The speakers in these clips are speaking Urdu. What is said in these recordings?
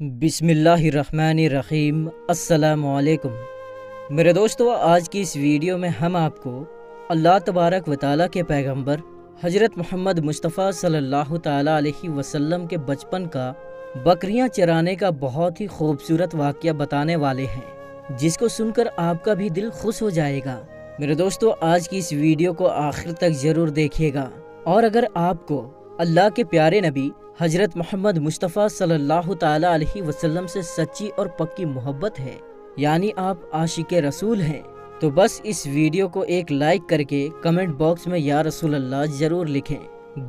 بسم اللہ الرحمن الرحیم۔ السلام علیکم میرے دوستو، آج کی اس ویڈیو میں ہم آپ کو اللہ تبارک و تعالیٰ کے پیغمبر حضرت محمد مصطفیٰ صلی اللہ تعالیٰ علیہ وسلم کے بچپن کا بکریاں چرانے کا بہت ہی خوبصورت واقعہ بتانے والے ہیں، جس کو سن کر آپ کا بھی دل خوش ہو جائے گا۔ میرے دوستو، آج کی اس ویڈیو کو آخر تک ضرور دیکھیے گا، اور اگر آپ کو اللہ کے پیارے نبی حضرت محمد مصطفیٰ صلی اللہ تعالیٰ علیہ وسلم سے سچی اور پکی محبت ہے، یعنی آپ عاشق رسول ہیں، تو بس اس ویڈیو کو ایک لائک کر کے کمنٹ باکس میں یا رسول اللہ ضرور لکھیں۔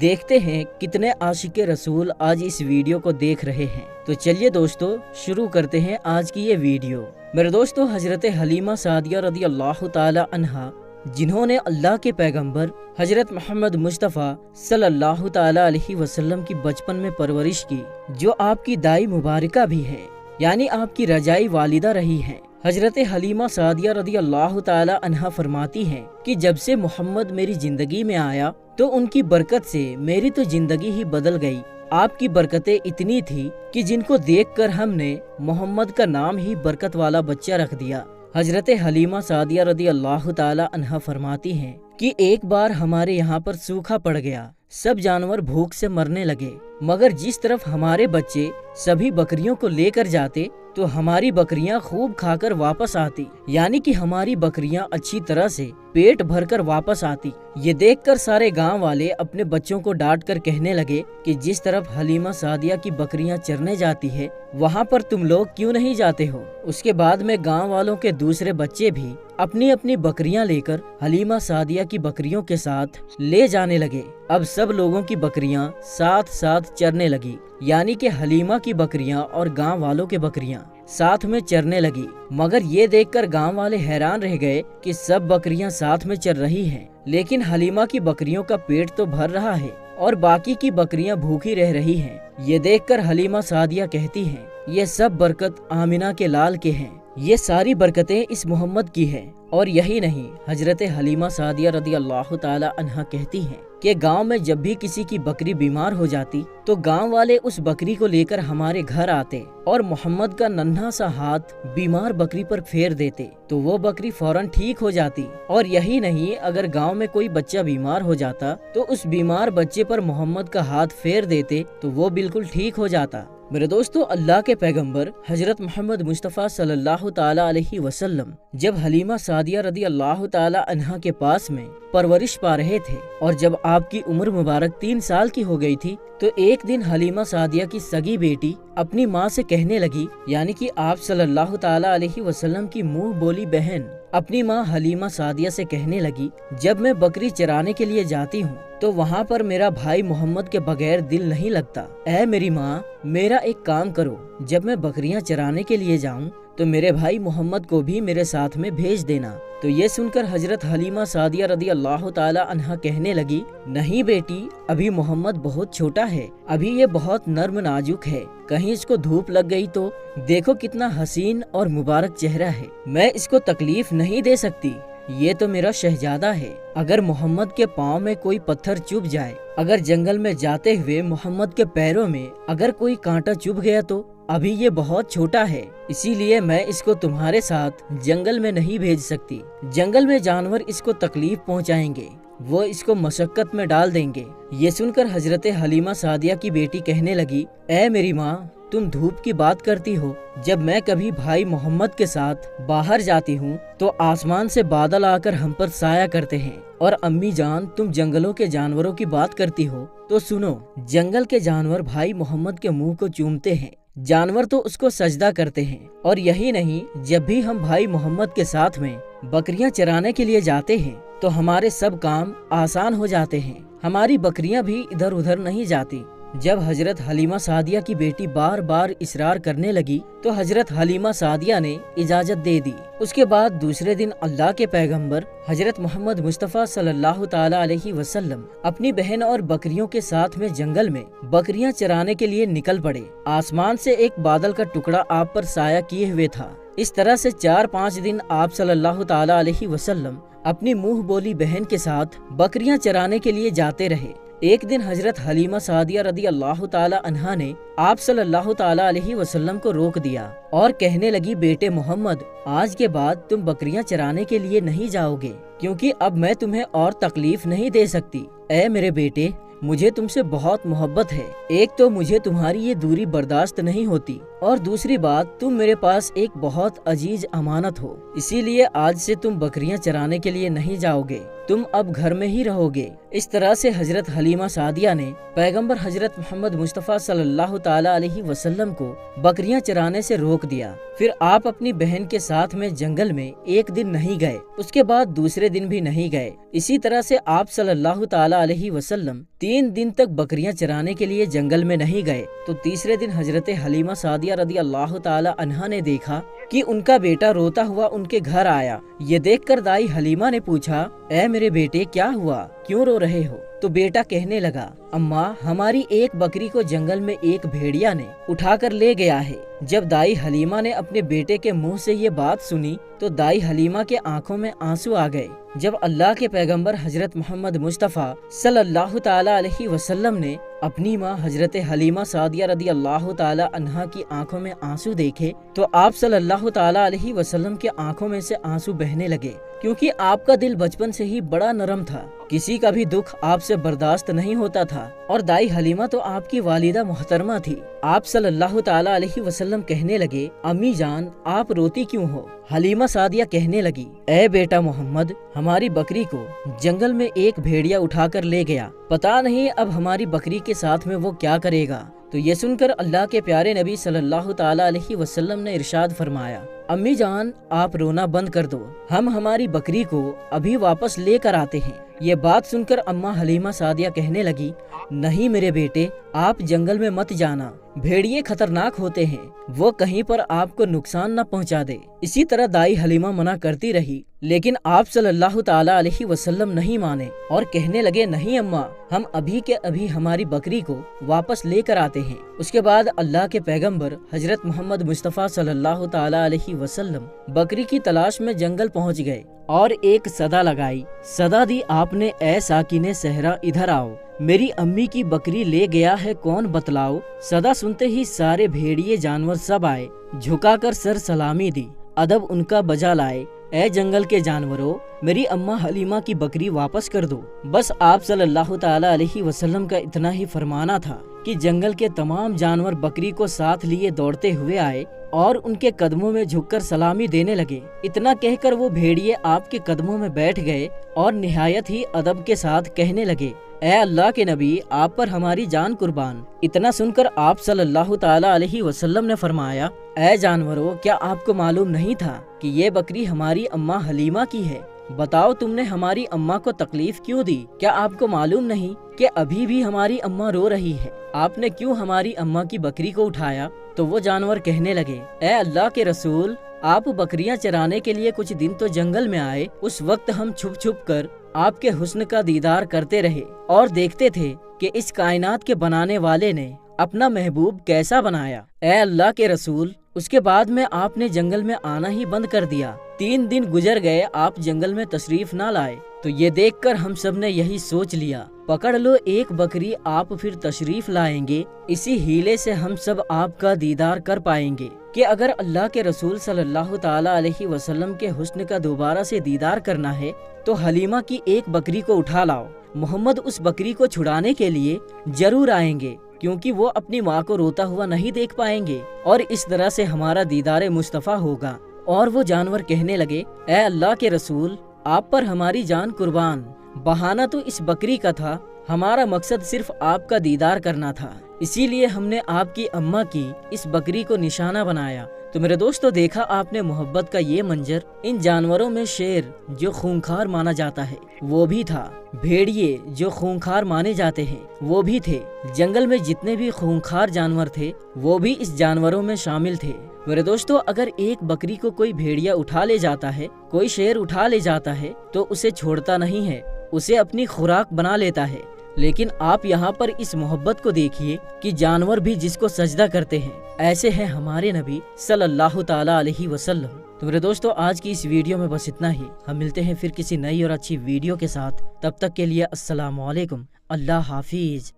دیکھتے ہیں کتنے عاشق رسول آج اس ویڈیو کو دیکھ رہے ہیں۔ تو چلیے دوستو، شروع کرتے ہیں آج کی یہ ویڈیو۔ میرے دوستو، حضرت حلیمہ سعدیہ رضی اللہ تعالی عنہا، جنہوں نے اللہ کے پیغمبر حضرت محمد مصطفیٰ صلی اللہ تعالی علیہ وسلم کی بچپن میں پرورش کی، جو آپ کی دائی مبارکہ بھی ہے، یعنی آپ کی رجائی والدہ رہی ہیں۔ حضرت حلیمہ سعدیہ رضی اللہ تعالی عنہا فرماتی ہیں کہ جب سے محمد میری زندگی میں آیا تو ان کی برکت سے میری تو زندگی ہی بدل گئی۔ آپ کی برکتیں اتنی تھی کہ جن کو دیکھ کر ہم نے محمد کا نام ہی برکت والا بچہ رکھ دیا۔ حضرت حلیمہ سعدیہ رضی اللہ تعالی عنہا فرماتی ہیں کہ ایک بار ہمارے یہاں پر سوکھا پڑ گیا، سب جانور بھوک سے مرنے لگے، مگر جس طرف ہمارے بچے سبھی بکریوں کو لے کر جاتے تو ہماری بکریاں خوب کھا کر واپس آتی، یعنی کہ ہماری بکریاں اچھی طرح سے پیٹ بھر کر واپس آتی۔ یہ دیکھ کر سارے گاؤں والے اپنے بچوں کو ڈانٹ کر کہنے لگے کہ جس طرف حلیمہ سعدیہ کی بکریاں چرنے جاتی ہے، وہاں پر تم لوگ کیوں نہیں جاتے ہو؟ اس کے بعد میں گاؤں والوں کے دوسرے بچے بھی اپنی اپنی بکریاں لے کر حلیمہ سعدیہ کی بکریوں کے ساتھ لے جانے لگے۔ اب سب لوگوں کی بکریاں ساتھ ساتھ چرنے لگی، یعنی کہ حلیمہ کی بکریاں اور گاؤں والوں کی بکریاں ساتھ میں چرنے لگی۔ مگر یہ دیکھ کر گاؤں والے حیران رہ گئے کہ سب بکریاں ساتھ میں چر رہی ہیں، لیکن حلیمہ کی بکریوں کا پیٹ تو بھر رہا ہے اور باقی کی بکریاں بھوکی رہ رہی ہیں۔ یہ دیکھ کر حلیمہ سعدیہ کہتی ہیں، یہ سب برکت آمنہ کے لال کے ہیں، یہ ساری برکتیں اس محمد کی ہیں۔ اور یہی نہیں، حضرت حلیمہ سعدیہ رضی اللہ تعالی عنہا کہتی ہیں کہ گاؤں میں جب بھی کسی کی بکری بیمار ہو جاتی تو گاؤں والے اس بکری کو لے کر ہمارے گھر آتے اور محمد کا ننھا سا ہاتھ بیمار بکری پر پھیر دیتے تو وہ بکری فوراً ٹھیک ہو جاتی۔ اور یہی نہیں، اگر گاؤں میں کوئی بچہ بیمار ہو جاتا تو اس بیمار بچے پر محمد کا ہاتھ پھیر دیتے تو وہ بالکل ٹھیک ہو جاتا۔ میرے دوستو، اللہ کے پیغمبر حضرت محمد مصطفیٰ صلی اللہ تعالی علیہ وسلم جب حلیمہ سعدیہ رضی اللہ تعالی عنہا کے پاس میں پرورش پا رہے تھے اور جب آپ کی عمر مبارک 3 سال کی ہو گئی تھی تو ایک دن حلیمہ سعدیہ کی سگی بیٹی اپنی ماں سے کہنے لگی، یعنی کہ آپ صلی اللہ تعالی علیہ وسلم کی منہ بولی بہن اپنی ماں حلیمہ سعدیہ سے کہنے لگی، جب میں بکری چرانے کے لیے جاتی ہوں تو وہاں پر میرا بھائی محمد کے بغیر دل نہیں لگتا۔ اے میری ماں، میرا ایک کام کرو، جب میں بکریاں چرانے کے لیے جاؤں تو میرے بھائی محمد کو بھی میرے ساتھ میں بھیج دینا۔ تو یہ سن کر حضرت حلیمہ سعدیہ رضی اللہ تعالی عنہا کہنے لگی، نہیں بیٹی، ابھی محمد بہت چھوٹا ہے، ابھی یہ بہت نرم نازک ہے، کہیں اس کو دھوپ لگ گئی تو دیکھو کتنا حسین اور مبارک چہرہ ہے، میں اس کو تکلیف نہیں دے سکتی، یہ تو میرا شہزادہ ہے، اگر محمد کے پاؤں میں کوئی پتھر چبھ جائے، اگر جنگل میں جاتے ہوئے محمد کے پیروں میں اگر کوئی کانٹا چبھ گیا تو ابھی یہ بہت چھوٹا ہے، اسی لیے میں اس کو تمہارے ساتھ جنگل میں نہیں بھیج سکتی، جنگل میں جانور اس کو تکلیف پہنچائیں گے، وہ اس کو مشقت میں ڈال دیں گے۔ یہ سن کر حضرت حلیمہ سعدیہ کی بیٹی کہنے لگی، اے میری ماں، تم دھوپ کی بات کرتی ہو، جب میں کبھی بھائی محمد کے ساتھ باہر جاتی ہوں تو آسمان سے بادل آ کر ہم پر سایہ کرتے ہیں، اور امی جان تم جنگلوں کے جانوروں کی بات کرتی ہو تو سنو، جنگل کے جانور بھائی محمد کے منہ کو چومتے ہیں، جانور تو اس کو سجدہ کرتے ہیں۔ اور یہی نہیں، جب بھی ہم بھائی محمد کے ساتھ میں بکریاں چرانے کے لیے جاتے ہیں تو ہمارے سب کام آسان ہو جاتے ہیں، ہماری بکریاں بھی ادھر ادھر نہیں جاتی۔ جب حضرت حلیمہ سعدیہ کی بیٹی بار بار اصرار کرنے لگی تو حضرت حلیمہ سعدیہ نے اجازت دے دی۔ اس کے بعد دوسرے دن اللہ کے پیغمبر حضرت محمد مصطفیٰ صلی اللہ تعالی علیہ وسلم اپنی بہن اور بکریوں کے ساتھ میں جنگل میں بکریاں چرانے کے لیے نکل پڑے۔ آسمان سے ایک بادل کا ٹکڑا آپ پر سایہ کیے ہوئے تھا۔ اس طرح سے 4-5 دن آپ صلی اللہ تعالی علیہ وسلم اپنی منہ بولی بہن کے ساتھ بکریاں چرانے کے لیے جاتے رہے۔ ایک دن حضرت حلیمہ سعدیہ رضی اللہ تعالی عنہا نے آپ صلی اللہ تعالی علیہ وسلم کو روک دیا اور کہنے لگی، بیٹے محمد، آج کے بعد تم بکریاں چرانے کے لیے نہیں جاؤ گے، کیونکہ اب میں تمہیں اور تکلیف نہیں دے سکتی۔ اے میرے بیٹے، مجھے تم سے بہت محبت ہے۔ ایک تو مجھے تمہاری یہ دوری برداشت نہیں ہوتی، اور دوسری بات، تم میرے پاس ایک بہت عزیز امانت ہو، اسی لیے آج سے تم بکریاں چرانے کے لیے نہیں جاؤ گے، تم اب گھر میں ہی رہو گے۔ اس طرح سے حضرت حلیمہ سعدیہ نے پیغمبر حضرت محمد مصطفیٰ صلی اللہ تعالی علیہ وسلم کو بکریاں چرانے سے روک دیا۔ پھر آپ اپنی بہن کے ساتھ میں جنگل میں ایک دن نہیں گئے، اس کے بعد دوسرے دن بھی نہیں گئے۔ اسی طرح سے آپ صلی اللہ تعالی علیہ وسلم 3 دن تک بکریاں چرانے کے لیے جنگل میں نہیں گئے، تو تیسرے دن حضرت حلیمہ سعدیہ رضی اللہ تعالی عنہا نے دیکھا کہ ان کا بیٹا روتا ہوا ان کے گھر آیا۔ یہ دیکھ کر دائی حلیمہ نے پوچھا، اے میرے بیٹے، کیا ہوا، کیوں رو رہے ہو؟ تو بیٹا کہنے لگا، اماں، ہماری ایک بکری کو جنگل میں ایک بھیڑیا نے اٹھا کر لے گیا ہے۔ جب دائی حلیمہ نے اپنے بیٹے کے منہ سے یہ بات سنی تو دائی حلیمہ کے آنکھوں میں آنسو آ گئے۔ جب اللہ کے پیغمبر حضرت محمد مصطفیٰ صلی اللہ تعالی علیہ وسلم نے اپنی ماں حضرت حلیمہ سعدیہ رضی اللہ تعالی عنہا کی آنکھوں میں آنسو دیکھے تو آپ صلی اللہ تعالی علیہ وسلم کے آنکھوں میں سے آنسو بہنے لگے، کیونکہ آپ کا دل بچپن سے ہی بڑا نرم تھا، کسی کا بھی دکھ آپ سے برداشت نہیں ہوتا تھا، اور دائی حلیمہ تو آپ کی والدہ محترمہ تھی۔ آپ صلی اللہ تعالی علیہ وسلم کہنے لگے، امی جان، آپ روتی کیوں ہو؟ حلیمہ سعدیہ کہنے لگی، اے بیٹا محمد، ہماری بکری کو جنگل میں ایک بھیڑیا اٹھا کر لے گیا، پتا نہیں اب ہماری بکری کے ساتھ میں وہ کیا کرے گا۔ تو یہ سن کر اللہ کے پیارے نبی صلی اللہ تعالی علیہ وسلم نے ارشاد فرمایا، امی جان، آپ رونا بند کر دو، ہم ہماری بکری کو ابھی واپس لے کر آتے ہیں۔ یہ بات سن کر اماں حلیمہ سعدیہ کہنے لگی، نہیں میرے بیٹے، آپ جنگل میں مت جانا، بھیڑیے خطرناک ہوتے ہیں، وہ کہیں پر آپ کو نقصان نہ پہنچا دے۔ اسی طرح دائی حلیمہ منع کرتی رہی، لیکن آپ صلی اللہ تعالی علیہ وسلم نہیں مانے اور کہنے لگے، نہیں اماں، ہم ابھی کے ابھی ہماری بکری کو واپس لے کر آتے ہیں۔ اس کے بعد اللہ کے پیغمبر حضرت محمد مصطفیٰ صلی اللہ تعالی علیہ وسلم بکری کی تلاش میں جنگل پہنچ گئے اور ایک صدا لگائی۔ صدا دی آپ نے، اے ساکن صحرا ادھر آؤ، میری امی کی بکری لے گیا ہے کون بتلاؤ۔ صدا سنتے ہی سارے بھیڑیے جانور سب آئے، جھکا کر سر سلامی دی، ادب ان کا بجا لائے، اے جنگل کے جانوروں، میری اماں حلیمہ کی بکری واپس کر دو۔ بس آپ صلی اللہ تعالی علیہ وسلم کا اتنا ہی فرمانا تھا کہ جنگل کے تمام جانور بکری کو ساتھ لیے دوڑتے ہوئے آئے اور ان کے قدموں میں جھک کر سلامی دینے لگے۔ اتنا کہہ کر وہ بھیڑیے آپ کے قدموں میں بیٹھ گئے اور نہایت ہی ادب کے ساتھ کہنے لگے، اے اللہ کے نبی، آپ پر ہماری جان قربان۔ اتنا سن کر آپ صلی اللہ تعالی علیہ وسلم نے فرمایا، اے جانوروں، کیا آپ کو معلوم نہیں تھا کہ یہ بکری ہماری اماں حلیمہ کی ہے؟ بتاؤ، تم نے ہماری اماں کو تکلیف کیوں دی؟ کیا آپ کو معلوم نہیں کہ ابھی بھی ہماری اماں رو رہی ہے؟ آپ نے کیوں ہماری اماں کی بکری کو اٹھایا؟ تو وہ جانور کہنے لگے، اے اللہ کے رسول، آپ بکریاں چرانے کے لیے کچھ دن تو جنگل میں آئے، اس وقت ہم چھپ چھپ کر آپ کے حسن کا دیدار کرتے رہے اور دیکھتے تھے کہ اس کائنات کے بنانے والے نے اپنا محبوب کیسا بنایا۔ اے اللہ کے رسول، اس کے بعد میں آپ نے جنگل میں آنا ہی بند کر دیا۔ 3 دن گزر گئے، آپ جنگل میں تشریف نہ لائے، تو یہ دیکھ کر ہم سب نے یہی سوچ لیا، پکڑ لو ایک بکری، آپ پھر تشریف لائیں گے، اسی ہیلے سے ہم سب آپ کا دیدار کر پائیں گے کہ اگر اللہ کے رسول صلی اللہ تعالی علیہ وسلم کے حسن کا دوبارہ سے دیدار کرنا ہے تو حلیمہ کی ایک بکری کو اٹھا لاؤ، محمد اس بکری کو چھڑانے کے لیے ضرور آئیں گے، کیونکہ وہ اپنی ماں کو روتا ہوا نہیں دیکھ پائیں گے، اور اس طرح سے ہمارا دیدار مصطفیٰ ہوگا۔ اور وہ جانور کہنے لگے، اے اللہ کے رسول، آپ پر ہماری جان قربان، بہانہ تو اس بکری کا تھا، ہمارا مقصد صرف آپ کا دیدار کرنا تھا، اسی لیے ہم نے آپ کی اماں کی اس بکری کو نشانہ بنایا۔ تو میرے دوستو، دیکھا آپ نے محبت کا یہ منظر، ان جانوروں میں شیر جو خونخوار مانا جاتا ہے وہ بھی تھا، بھیڑیے جو خونخوار مانے جاتے ہیں وہ بھی تھے، جنگل میں جتنے بھی خونخوار جانور تھے وہ بھی اس جانوروں میں شامل تھے۔ میرے دوستو، اگر ایک بکری کو کوئی بھیڑیا اٹھا لے جاتا ہے، کوئی شیر اٹھا لے جاتا ہے تو اسے چھوڑتا نہیں ہے، اسے اپنی خوراک بنا لیتا ہے، لیکن آپ یہاں پر اس محبت کو دیکھیے کہ جانور بھی جس کو سجدہ کرتے ہیں، ایسے ہیں ہمارے نبی صلی اللہ تعالی علیہ وسلم۔ تو میرے دوستو، آج کی اس ویڈیو میں بس اتنا ہی، ہم ملتے ہیں پھر کسی نئی اور اچھی ویڈیو کے ساتھ، تب تک کے لیے السلام علیکم۔ اللہ حافظ۔